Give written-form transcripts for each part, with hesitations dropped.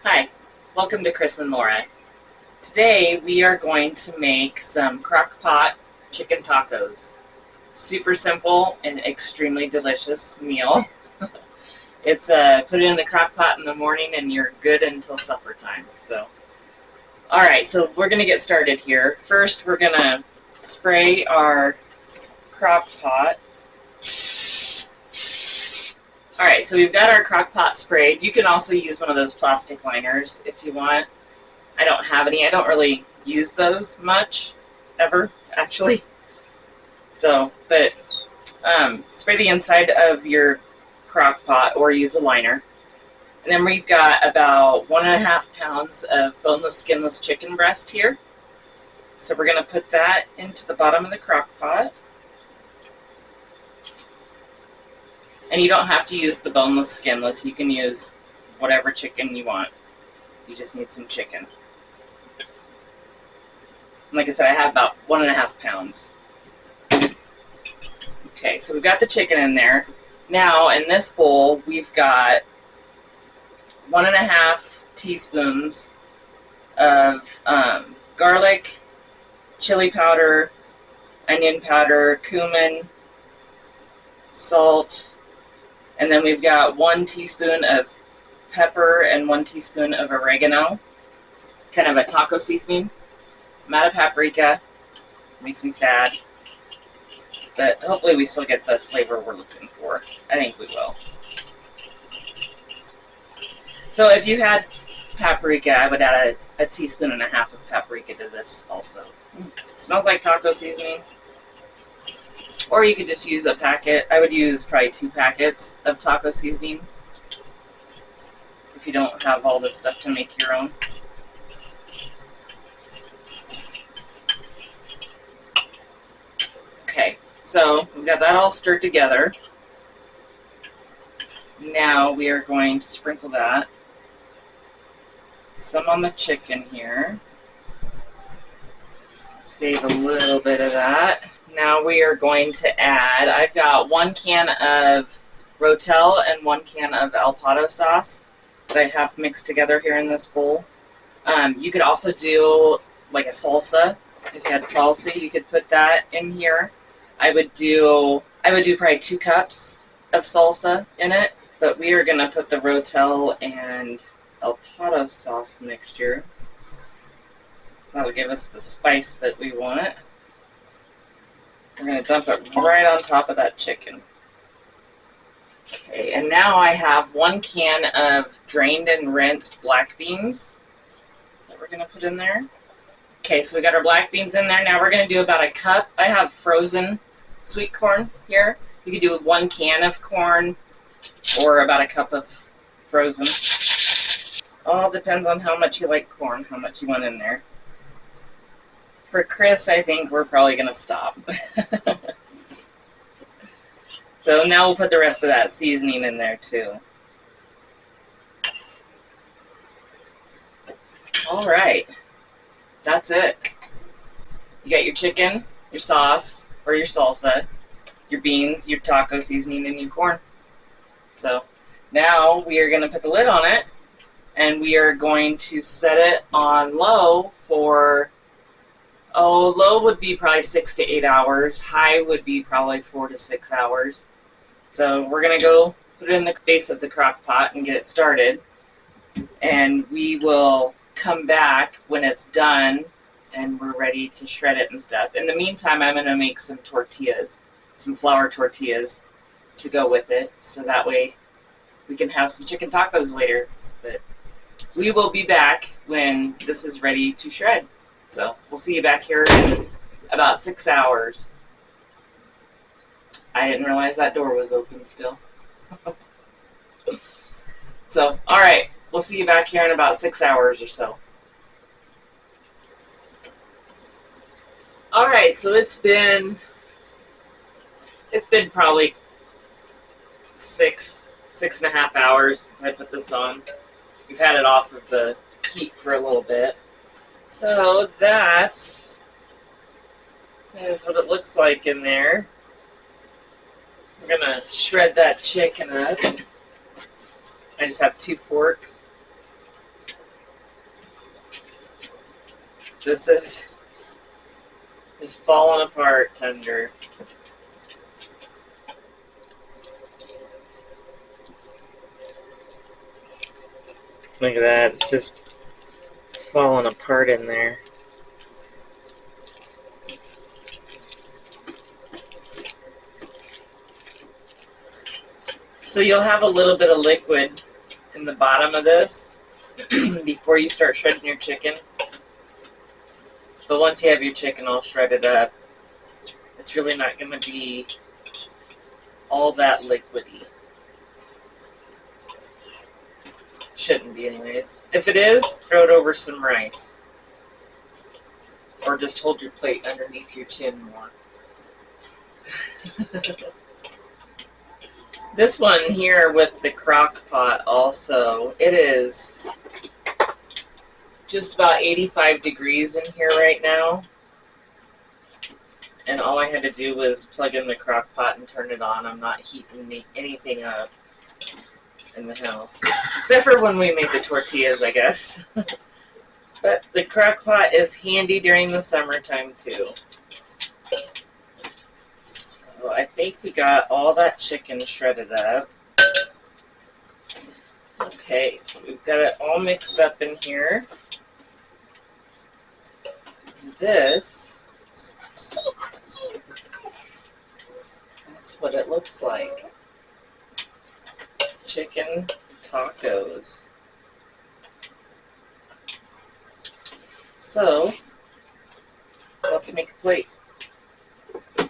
Hi, welcome to Chris and Laura. Today we are going to make some crock-pot chicken tacos. Super simple and extremely delicious meal. It's put it in the crock pot in the morning and you're good until supper time. Alright, so we're going to get started here. First we're going to spray our crock pot. Alright, so we've got our crock pot sprayed. You can also use one of those plastic liners if you want. I don't have any. I don't really use those much, ever, actually. But spray the inside of your crock pot or use a liner. And then we've got about 1.5 pounds of boneless, skinless chicken breast here. So we're going to put that into the bottom of the crock pot. And you don't have to use the boneless, skinless. You can use whatever chicken you want. You just need some chicken. And like I said, I have about 1.5 pounds. Okay, so we've got the chicken in there. Now, in this bowl, we've got 1.5 teaspoons of garlic, chili powder, onion powder, cumin, salt, and then we've got 1 teaspoon of pepper and 1 teaspoon of oregano, kind of a taco seasoning. I'm out of paprika. Makes me sad. But hopefully we still get the flavor we're looking for. I think we will. So if you had paprika, I would add a teaspoon and a half of paprika to this also. It smells like taco seasoning. Or you could just use a packet. I would use probably 2 packets of taco seasoning if you don't have all this stuff to make your own. Okay, so we've got that all stirred together. Now we are going to sprinkle that. Some on the chicken here. Save a little bit of that. Now we are going to add, I've got 1 can of Rotel and 1 can of Pato sauce that I have mixed together here in this bowl. You could also do like a salsa. If you had salsa, you could put that in here. I would do probably 2 cups of salsa in it, but we are going to put the Rotel and Pato sauce mixture. That'll give us the spice that we want. We're going to dump it right on top of that chicken. Okay, and now I have 1 can of drained and rinsed black beans that we're going to put in there. Okay, so we got our black beans in there. Now we're going to do about 1 cup. I have frozen sweet corn here. You could do 1 can of corn or about 1 cup of frozen. All depends on how much you like corn, how much you want in there. For Chris, I think we're probably going to stop. So now we'll put the rest of that seasoning in there too. Alright, that's it. You got your chicken, your sauce, or your salsa, your beans, your taco seasoning, and your corn. So now we are going to put the lid on it, and we are going to set it on low for... low would be probably 6 to 8 hours. High would be probably 4 to 6 hours. So we're going to go put it in the base of the crock pot and get it started. And we will come back when it's done and we're ready to shred it and stuff. In the meantime, I'm going to make some tortillas, some flour tortillas to go with it. So that way we can have some chicken tacos later. But we will be back when this is ready to shred. So we'll see you back here in about 6 hours. I didn't realize that door was open still. So, alright, we'll see you back here in about 6 hours or so. Alright, so it's been probably 6.5 hours since I put this on. We've had it off of the heat for a little bit. So that is what it looks like in there. We're going to shred that chicken up. I just have 2 forks. This is falling apart tender. Look at that, it's just falling apart in there. So you'll have a little bit of liquid in the bottom of this before you start shredding your chicken. But once you have your chicken all shredded up, it's really not going to be all that liquidy. Shouldn't be anyways. If it is, throw it over some rice. Or just hold your plate underneath your chin more. This one here with the crock pot also, it is just about 85 degrees in here right now. And all I had to do was plug in the crock pot and turn it on. I'm not heating anything up in the house. Except for when we made the tortillas, I guess. But the crock pot is handy during the summertime too. So I think we got all that chicken shredded up. Okay, so we've got it all mixed up in here. This, that's what it looks like. Chicken tacos. So, let's make a plate. Right.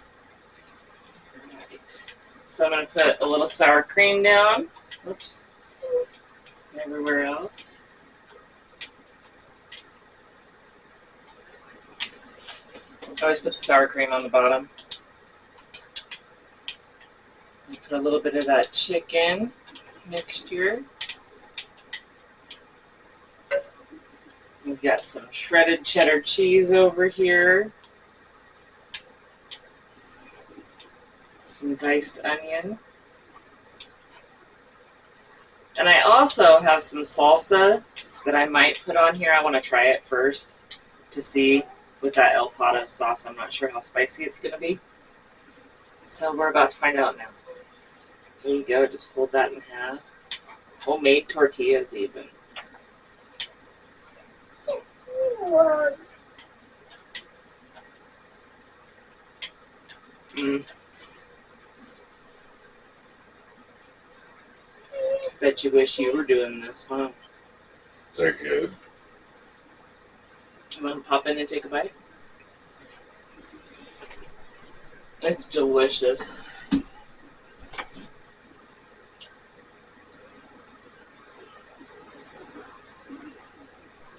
So I'm going to put a little sour cream down. Oops. And everywhere else. I always put the sour cream on the bottom. And put a little bit of that chicken mixture. We've got some shredded cheddar cheese over here. Some diced onion. And I also have some salsa that I might put on here. I want to try it first to see with that El Pato sauce. I'm not sure how spicy it's going to be. So we're about to find out now. There you go. Just fold that in half. Homemade tortillas even. Bet you wish you were doing this, huh? They're good. You want to pop in and take a bite? It's delicious.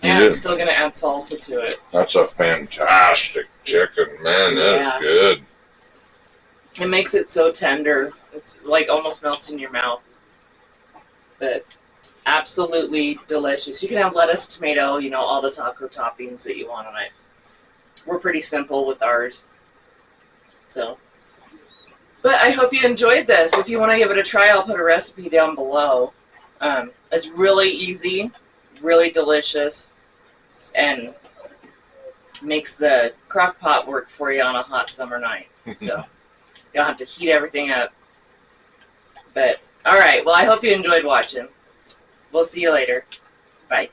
And I'm still going to add salsa to it. That's a fantastic chicken, man. That is good. It makes it so tender. It's like almost melts in your mouth. But absolutely delicious. You can have lettuce, tomato, you know, all the taco toppings that you want on it. We're pretty simple with ours. So, but I hope you enjoyed this. If you want to give it a try, I'll put a recipe down below. It's really easy, really delicious, and makes the crock pot work for you on a hot summer night. So you don't have to heat everything up. But all right, well, I hope you enjoyed watching. We'll see you later. Bye.